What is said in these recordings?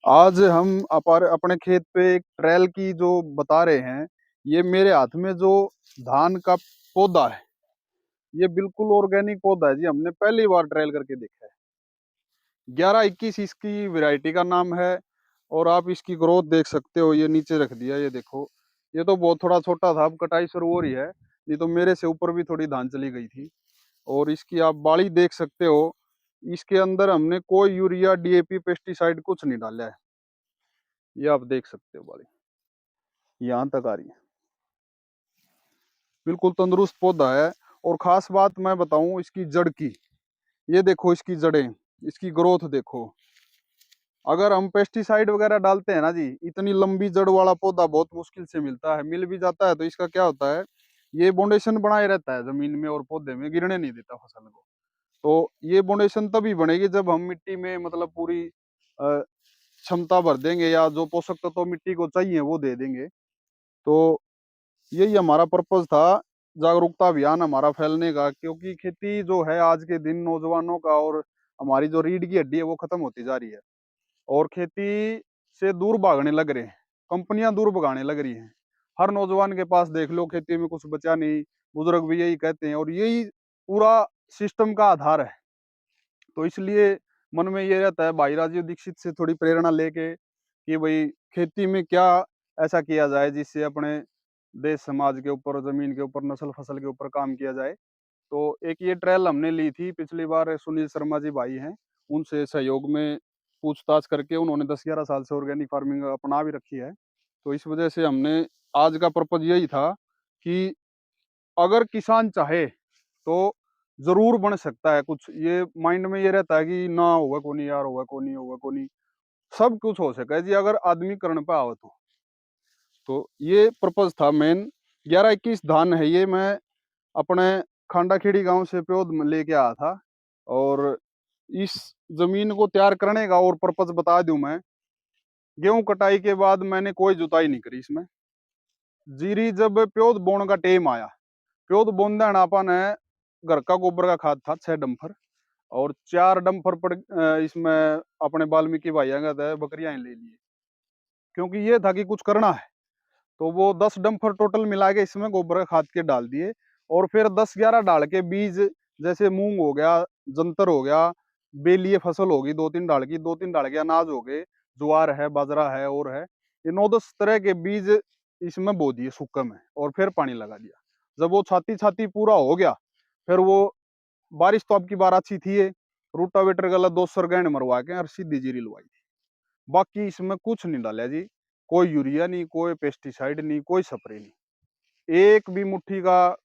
आज हम अपने खेत पे एक ट्रेल की जो बता रहे हैं। ये मेरे हाथ में जो धान का पौधा है, ये बिल्कुल ऑर्गेनिक पौधा है जी। हमने पहली बार ट्रायल करके देखा है। 1121 इसकी वैरायटी का नाम है। और आप इसकी ग्रोथ देख सकते हो, ये नीचे रख दिया, ये देखो। ये तो बहुत थोड़ा छोटा था, अब कटाई शुरू हो रही है। नहीं तो मेरे से ऊपर भी थोड़ी धान चली गई थी। और इसकी आप बाड़ी देख सकते हो। इसके अंदर हमने कोई यूरिया, डीएपी, पेस्टिसाइड कुछ नहीं डाला है। ये आप देख सकते हो, बाड़ी यहाँ तक आ रही है। बिल्कुल तंदुरुस्त पौधा है। और खास बात मैं बताऊं इसकी जड़ की, ये देखो इसकी जड़ें, इसकी ग्रोथ देखो। अगर हम पेस्टिसाइड वगैरह डालते हैं ना जी, इतनी लंबी जड़ वाला पौधा बहुत मुश्किल से मिलता है। मिल भी जाता है तो इसका क्या होता है, ये बाउंडेशन बनाए रहता है जमीन में और पौधे में, गिरने नहीं देता फसल को। तो ये बाउंडेशन तभी बनेगी जब हम मिट्टी में मतलब पूरी क्षमता भर देंगे, या जो पोषक तत्व तो मिट्टी को चाहिए वो दे देंगे। तो यही हमारा पर्पज था, जागरूकता अभियान हमारा फैलने का। क्योंकि खेती जो है आज के दिन नौजवानों का, और हमारी जो रीढ़ की हड्डी है वो खत्म होती जा रही है। और खेती से दूर भागने लग रहे हैं, कंपनियां दूर भगाने लग रही हैं। हर नौजवान के पास देख लो, खेती में कुछ बचा नहीं। बुजुर्ग भी यही कहते हैं, और यही पूरा सिस्टम का आधार है। तो इसलिए मन में ये रहता है भाई राजीव दीक्षित से थोड़ी प्रेरणा लेके, कि भाई खेती में क्या ऐसा किया जाए जिससे अपने देश समाज के ऊपर, जमीन के ऊपर, नस्ल फसल के ऊपर काम किया जाए। तो एक ये ट्रायल हमने ली थी पिछली बार, सुनील शर्मा जी भाई हैं, उनसे सहयोग में पूछताछ करके उन्होंने 10-11 साल से ऑर्गेनिक फार्मिंग अपना भी रखी है। तो इस वजह से हमने, आज का पर्पज यही था कि अगर किसान चाहे तो जरूर बन सकता है कुछ। ये माइंड में ये रहता है कि ना होगा को नहीं यार, होगा को नहीं, होगा को नहीं। सब कुछ हो सका है जी अगर आदमी करने पे आओ तो ये पर्पज था मेन। 1121 धान है ये। मैं अपने खांडाखेड़ी गांव से प्योद लेके आया था। और इस जमीन को तैयार करने का और पर्पज बता दूं मैं, गेहूं कटाई के बाद मैंने कोई जुताई नहीं करी इसमें। जीरी जब प्योद बोने का टाइम आया, प्योद बोन देना अपन है, घर का गोबर का खाद था 6 डंपर। और 4 डंपर पड़ इसमें अपने वाल्मीकि भाइयों का बकरियां ले लिए, क्योंकि ये था कि कुछ करना है। तो वो 10 डंपर टोटल मिला के इसमें गोबर का खाद के डाल दिए। और फिर 10-11 डाल के बीज, जैसे मूंग हो गया, जंतर हो गया, बेलीय फसल होगी 2-3 डाल की, 2-3 डाल के अनाज हो गए, ज्वार है, बाजरा है, और है, ये 9-10 तरह के बीज इसमें बो दिए सूखे में, और फिर पानी लगा दिया। जब वो छाती छाती पूरा हो गया, फिर वो बारिश तो आपकी बार अच्छी थी, ये रूटावेटर गला 2 सरगैंड मरवा के और सीधी जीरी लुवाई थी। बाकी इसमें कुछ नहीं डाला जी, कोई यूरिया नहीं, कोई पेस्टिसाइड नहीं, कोई स्प्रे नहीं, एक भी मुट्ठी का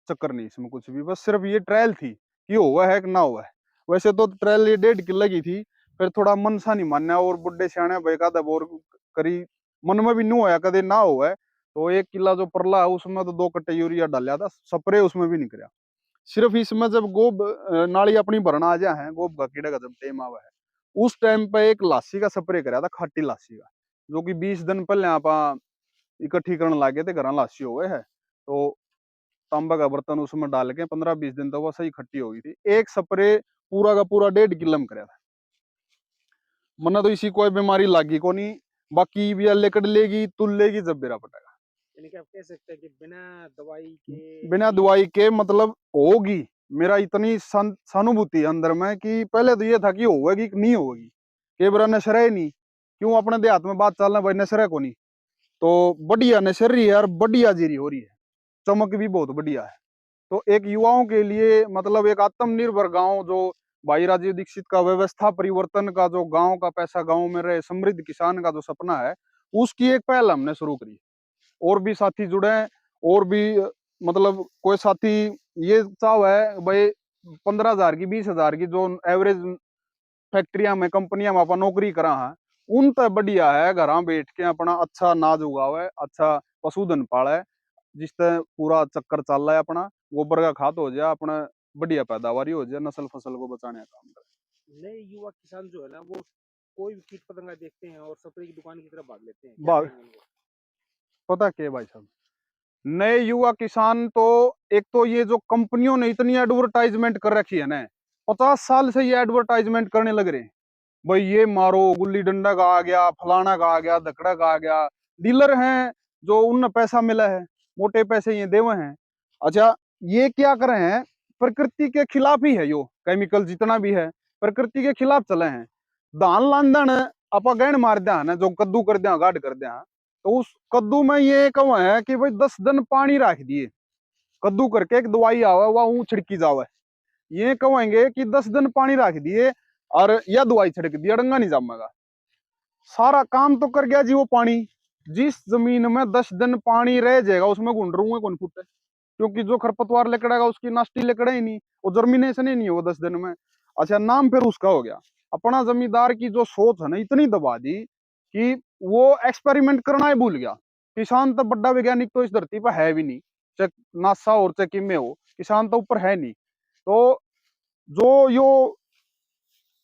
चक्कर नहीं इसमें कुछ भी। बस सिर्फ ये ट्रायल थी कि हुआ है कि ना हुआ है। वैसे तो ट्रायल ये 1.5 किलो की थी, फिर थोड़ा मन सा नहीं मानना, और बुढ़े सियाने बेका दब और करी, मन में भी नहीं होया कदे ना हुआ है। तो 1 किलो जो परला है उसमें तो 2 कट्टे यूरिया डालिया था, स्प्रे उसमें भी नहीं कराया। सिर्फ इसमें जब गोब नाली अपनी भरना आ जाए है, गोब का कीड़े का जब टाइम आवा है, उस टाइम पे एक लासी का स्प्रे कराया था, खट्टी लासी का, जो कि 20 दिन पहले आप इकट्ठी करने लगे थे, घर लासी हो गए है। तो तांबा का बर्तन उसमें डाल के 15-20 दिन तक वो सही खट्टी हो गई थी। एक स्प्रे पूरा का पूरा 1.5 किलो में कराया था। मना तो इसी कोई बीमारी लागी को नहीं, बाकी भी अल्ले कट लेगी, तुल लेगी जब बेरा पटेगा। यानी कि आप कह सकते हैं कि बिना दवाई के बिना ही। दवाई के मतलब होगी। मेरा इतनी सहानुभूति है अंदर में कि पहले तो ये था कि होगी कि नहीं होगी, के बरा नशर है नहीं। क्यों अपने देहात में बात चलना भाई, नशर है को नहीं। तो बढ़िया नशर रही है और बढ़िया जीरी हो रही है, चमक भी बहुत बढ़िया है। तो एक युवाओं के लिए मतलब एक आत्मनिर्भर गांव, जो भाई राजीव दीक्षित का व्यवस्था परिवर्तन का, जो गांव का पैसा गांव में रहे, समृद्ध किसान का जो सपना है, उसकी एक पहल हमने शुरू करी। और भी साथी जुड़े हैं, और भी मतलब कोई साथी ये चाव है भाई, 15,000 की, 20,000 की जो एवरेज फैक्ट्रिया में, कंपनियां में अपन नौकरी करा है, उन तक बढ़िया है घर बैठ के अपना अच्छा अनाज उगावे, अच्छा पशुधन पाले, जिससे पूरा चक्कर चल रहा है अपना, गोबर का खाद हो जाए अपना, बढ़िया पैदावारी हो जाए, नस्ल फसल को बचाने का काम करे। नए युवा किसान जो है ना, वो कोई भी कीट पतंगा देखते हैं और स्प्रे की दुकान की तरफ भाग लेते हैं, क्या बाग कहेंगे उनको? पता क्या है भाई साहब, नए युवा किसान तो, एक तो ये जो कंपनियों ने इतनी एडवर्टाइजमेंट कर रखी है ना, 50 साल से ये एडवर्टाइजमेंट करने लग रहे हैं भाई ये मारो, गुल्ली डंडा का आ गया, फलाना का आ गया, धकड़ा का आ गया। डीलर हैं जो उन पैसा मिला है, मोटे पैसे ये देवे हैं। अच्छा, ये क्या करे हैं, प्रकृति के खिलाफ ही है यो केमिकल जितना भी है, प्रकृति के खिलाफ चले हैं। धान लांदन आपा गहन मार दिया ना, जो कद्दू कर दिया, गाढ़ कर दिया, तो उस कद्दू में ये कहो है कि भाई 10 दिन पानी रख दिए, कद्दू करके एक दवाई आवे वह ऊँ छिड़की जावे, ये कहेंगे कि 10 दिन पानी रख दिए और यह दवाई छिड़क दी, अड़ंगा नहीं जमेगा। सारा काम तो कर गया जी वो पानी। जिस जमीन में 10 दिन पानी रह जाएगा उसमें घुंड रूंगे कौन फुटे, क्योंकि जो खरपतवार लकड़ेगा उसकी नाश्ती लकड़े ही नहीं, वो जर्मिनेशन ही नहीं है वो 10 दिन में। अच्छा, नाम फिर उसका हो गया। अपना जमींदार की जो सोच है ना इतनी दबा दी कि वो एक्सपेरिमेंट करना ही भूल गया। किसान तो बड़ा वैज्ञानिक तो इस धरती पर है भी नहीं, चाहे नासा और चाहे किमे हो, किसान तो ऊपर है नहीं। तो जो यो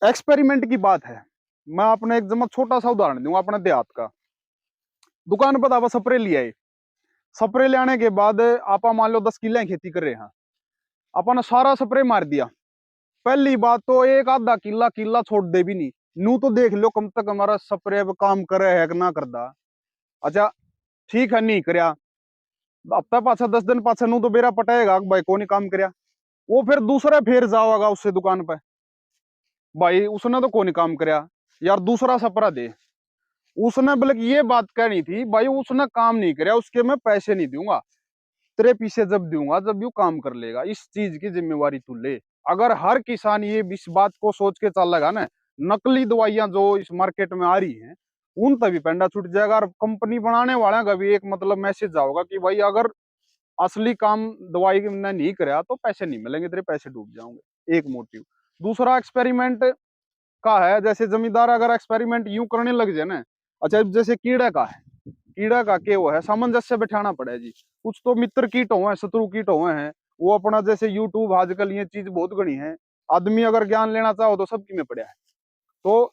एक्सपेरिमेंट की बात है, मैं अपने एक जमा छोटा सा उदाहरण दूंगा अपने देहात का। दुकान पर आप स्प्रे ले आए, स्प्रे ले आने के बाद आप मान लो 10 किले खेती कर रहे हैं, अपन सारा स्प्रे मार दिया। पहली बात तो एक आधा किला किला छोड़ दे भी नहीं, नू तो देख लो कम तक हमारा स्प्रे काम करे है कि ना करदा। अच्छा, ठीक है नहीं करया, हफ्ता पाछा 10 दिन पाछा नू तो बेरा पटाएगा भाई को नहीं काम करया, वो फिर दूसरा फेर जाओगा उससे दुकान पे, भाई उसने तो को नहीं काम करया यार, दूसरा स्प्रे दे। उसने बल्कि ये बात कहनी थी, भाई उसने काम नहीं करया उसके मैं पैसे नहीं दूंगा, तेरे पीछे जब दूंगा जब यू काम कर लेगा, इस चीज की जिम्मेवारी तू ले। अगर हर किसान ये इस बात को सोच के चलेगा ना, नकली दवाइयां जो इस मार्केट में आ रही हैं उन तभी पेंडा छूट जाएगा। और कंपनी बनाने वाला का भी एक मतलब मैसेज जाओगा कि भाई अगर असली काम दवाई ने नहीं कराया तो पैसे नहीं मिलेंगे, तेरे पैसे डूब जाओगे, एक मोटिव। दूसरा एक्सपेरिमेंट का है, जैसे जमींदार अगर एक्सपेरिमेंट यूं करने लग जाए ना, अच्छा जैसे कीड़ा का है, कीड़ा का के वो है सामंजस्य बैठाना पड़े जी। कुछ तो मित्र कीट हुए हैं, शत्रु कीट हुए हैं, वो अपना जैसे यूट्यूब आजकल ये चीज बहुत गणी है, आदमी अगर ज्ञान लेना चाहो तो सबकी में पड़ा है। तो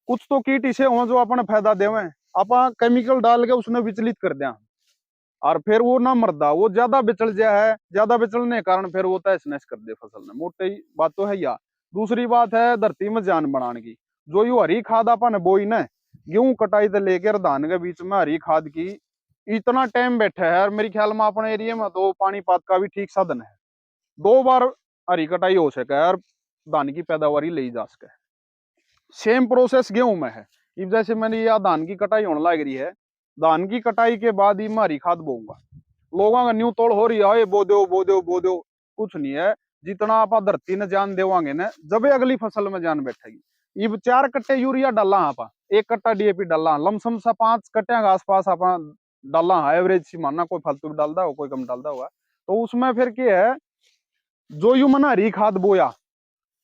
कुछ तो कीट इसे हुए जो अपने फायदा देवे, आप केमिकल डाल के उसने विचलित कर दिया, और फिर वो ना मरदा, वो ज्यादा बिचल जाए है, ज्यादा बिचलने के कारण फिर वो तहस नहस कर दे फसल ने, मोटी बात तो है या। दूसरी बात है धरती में जान बनाने की, जो यू हरी खाद अपन बोई न, गेहूं कटाई से लेकर धान के बीच में हरी खाद की इतना टाइम बैठा है, और मेरे ख्याल में अपने एरिया में तो पानीपात का भी ठीक साधन है, 2 बार हरी कटाई हो सके और धान की पैदावारी ले जा सके। सेम प्रोसेस गेहूं में है। इब जैसे मैंने यह धान की कटाई होने लग रही है, धान की कटाई के बाद ही मैं हरी खाद बोऊंगा, लोगों का न्यू तोड़ हो रही है बो दो बो दो बो दो, कुछ नहीं है। जितना आप धरती ने जान देवांगे ना, जब अगली फसल में जान बैठेगी। इब 4 कट्टे यूरिया डाला आप, 1 कट्टा डीएपी डाला, लमसम सा 5 कट्टिया के आसपास आप डाला, एवरेज सी मानना, कोई फालतू भी डालता हो कोई कम डालता हुआ। तो उसमें फिर क्या है, जो यू मना हरी खाद बोया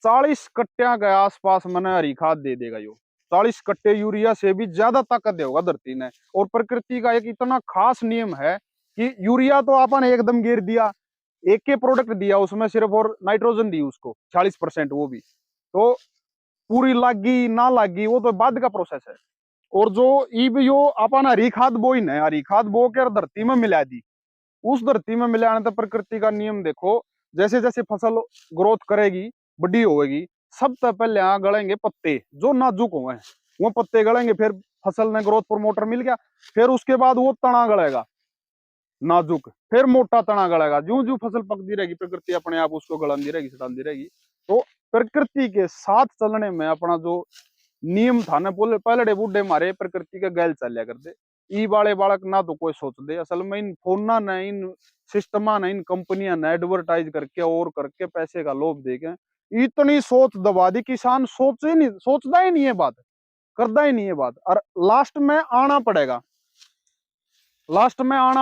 40 कट्टिया के आसपास मैंने हरी खाद दे देगा यो, 40 कट्टे यूरिया से भी ज्यादा ताकत देगा धरती ने। और प्रकृति का एक इतना खास नियम है कि यूरिया तो आपन एकदम गिर दिया, एक के प्रोडक्ट दिया उसमें सिर्फ, और नाइट्रोजन दी उसको 40%, वो भी तो पूरी लागी ना लागी वो तो बाद का प्रोसेस है। और जो ईब यो अपन हरी खाद बोई न, हरी खाद बो के धरती में मिला दी, उस धरती में मिलाने तो प्रकृति का नियम देखो, जैसे जैसे फसल ग्रोथ करेगी बड़ी होगी, सबसे पहले यहाँ गलेंगे पत्ते जो नाजुक हुए हैं, वो पत्ते गलेंगे, फिर फसल ने ग्रोथ प्रमोटर मिल गया, फिर उसके बाद वो तना गलेगा नाजुक, फिर मोटा तना गलेगा, जो जो फसल पकती रहेगी प्रकृति अपने आप उसको गलांदी रहेगी, सटांदी रहेगी। तो प्रकृति के साथ चलने में अपना जो नियम था ना, बोले पहले बूढ़े मारे प्रकृति के गैल चलिया करते, ई वाले बालक ना तो कोई सोच दे। असल में इन फोना ने, इन सिस्टमा ने, इन कंपनियां ने एडवर्टाइज करके और करके पैसे का लोभ देके इतनी सोच दबा दी, किसान सोचता ही नहीं है बात, करता ही नहीं है बात। और लास्ट में आना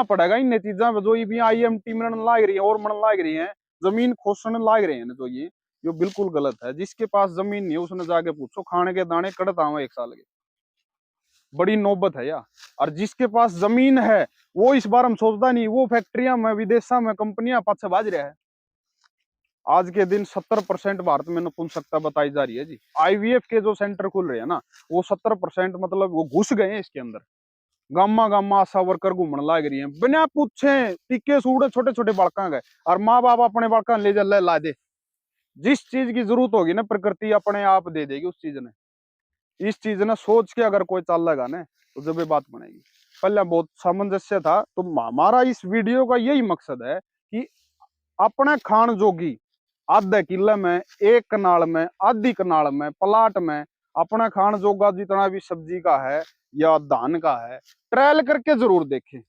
पड़ेगा इन चीजा जो भी IMT मिलने लाग रही है और मन लाग रही है, जमीन खोसने लाग रहे हैं जो ये बिल्कुल गलत है। जिसके पास जमीन नहीं है उसने जाके पूछो, खाने के दाने कड़ता हूँ 1 साल के, बड़ी नौबत है यार। और जिसके पास जमीन है वो इस बार हम सोचता नहीं, वो फैक्ट्रियां में विदेशा में कंपनियां पाछे बाज रहा है। आज के दिन 70% भारत में नपुंसकता बताई जा रही है जी। IVF के जो सेंटर खुल रहे हैं ना, वो 70% मतलब वो घुस गए हैं इसके अंदर। गामा गामा आशा वर्कर घूमने लाग रही है बिना पूछे, टिक्के सूड़े छोटे छोटे बालका गए, और माँ बाप अपने बालका ले जा ला दे। जिस चीज की जरूरत होगी ना प्रकृति अपने आप दे देगी उस चीज ने। इस चीज ने सोच के अगर कोई चल लगा ना तो जब ये बात बनेगी। पहले बहुत सामंजस्य था, तो हमारा इस वीडियो का यही मकसद है कि अपने खान जोगी आधे किले में, एक कनाल में, आधी कनाल में, प्लाट में अपना खान जोगा जितना भी सब्जी का है या धान का है, ट्रायल करके जरूर देखें।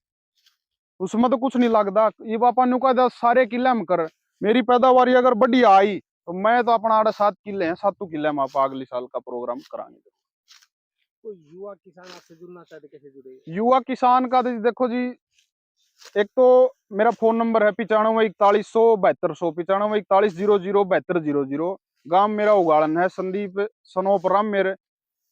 उसमें तो कुछ नहीं लगता। ये पापा नु का सारे किले में कर, मेरी पैदावारी अगर बढ़िया आई तो मैं तो अपना 7 किले हैं, 7 किले में आप अगले साल का प्रोग्राम कराएंगे। कोई युवा किसान आपसे जुड़ना चाहते, कैसे जुड़े? युवा किसान का तो देखो जी, एक तो मेरा फोन नंबर है 954142 954142007200। गांव मेरा उगाड़न है, संदीप सनोप राम मेरे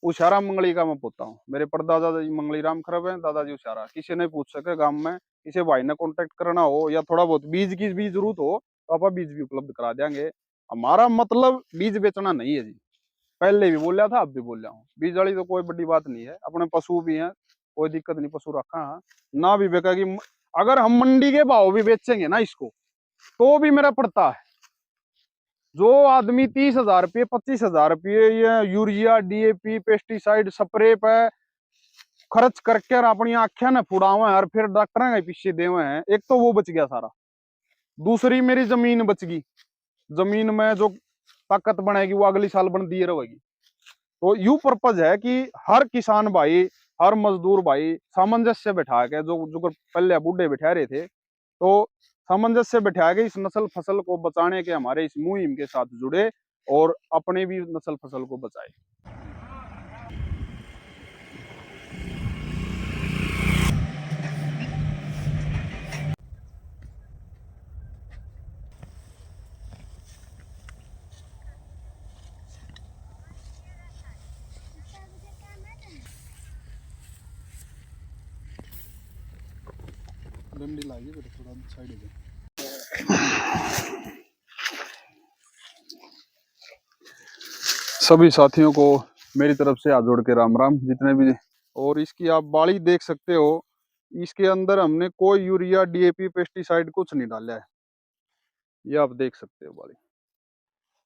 उशारा मंगली का मैं पोता हूँ। मेरे परदादा जी मंगली राम खरब है, दादाजी उशारा। किसी ने पूछ सके गांव में, किसी भाई ने कांटेक्ट करना हो या थोड़ा बहुत बीज की भी जरूरत हो तो आप बीज भी उपलब्ध करा देंगे। हमारा मतलब बीज बेचना नहीं है जी, पहले भी बोला था, अब भी बोल रहा हूँ। बीज वाली तो कोई बड़ी बात नहीं है, अपने पशु भी हैं, कोई दिक्कत नहीं, पशु रखा है ना भी बेचेगी। अगर हम मंडी के भाव भी बेचेंगे ना इसको तो भी मेरा पड़ता है। जो आदमी 30,000 रुपये 25,000 रुपये ये यूरिया DAP पेस्टिसाइड स्प्रे पे खर्च करके और अपनी आंखें ने फुड़ावे और फिर डॉक्टर के पीछे देवे हैं, एक तो वो बच गया सारा। दूसरी मेरी जमीन बच गई, जमीन में जो ताकत बनेगी वो अगली साल बन दिए रहेगी। तो यू पर्पज है कि हर किसान भाई, हर मजदूर भाई सामंजस्य बैठा के, जो पहले बूढ़े बैठा रहे थे, तो सामंजस्य बैठा के इस नस्ल फसल को बचाने के हमारे इस मुहिम के साथ जुड़े और अपने भी नस्ल फसल को बचाए। डंडी लाइए थोड़ा साइड हो जाए। सभी साथियों को मेरी तरफ से हाथ जोड़ के राम राम, जितने भी। और इसकी आप बाली देख सकते हो, इसके अंदर हमने कोई यूरिया DAP पेस्टिसाइड कुछ नहीं डाला है। ये आप देख सकते हो, बाली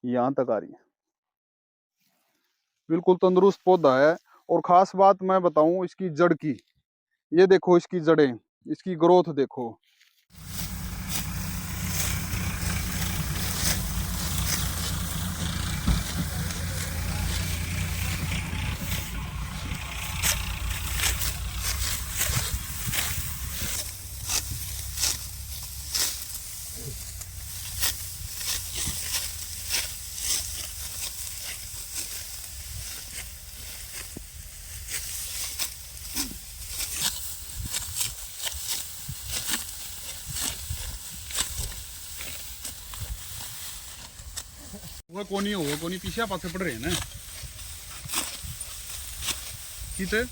यहाँ तक आ रही है, बिल्कुल तंदुरुस्त पौधा है। और खास बात मैं बताऊं इसकी जड़ की, ये देखो इसकी जड़ें, इसकी ग्रोथ देखो। वो कोनी पीछे पासे पड़ रहे हैं ना किते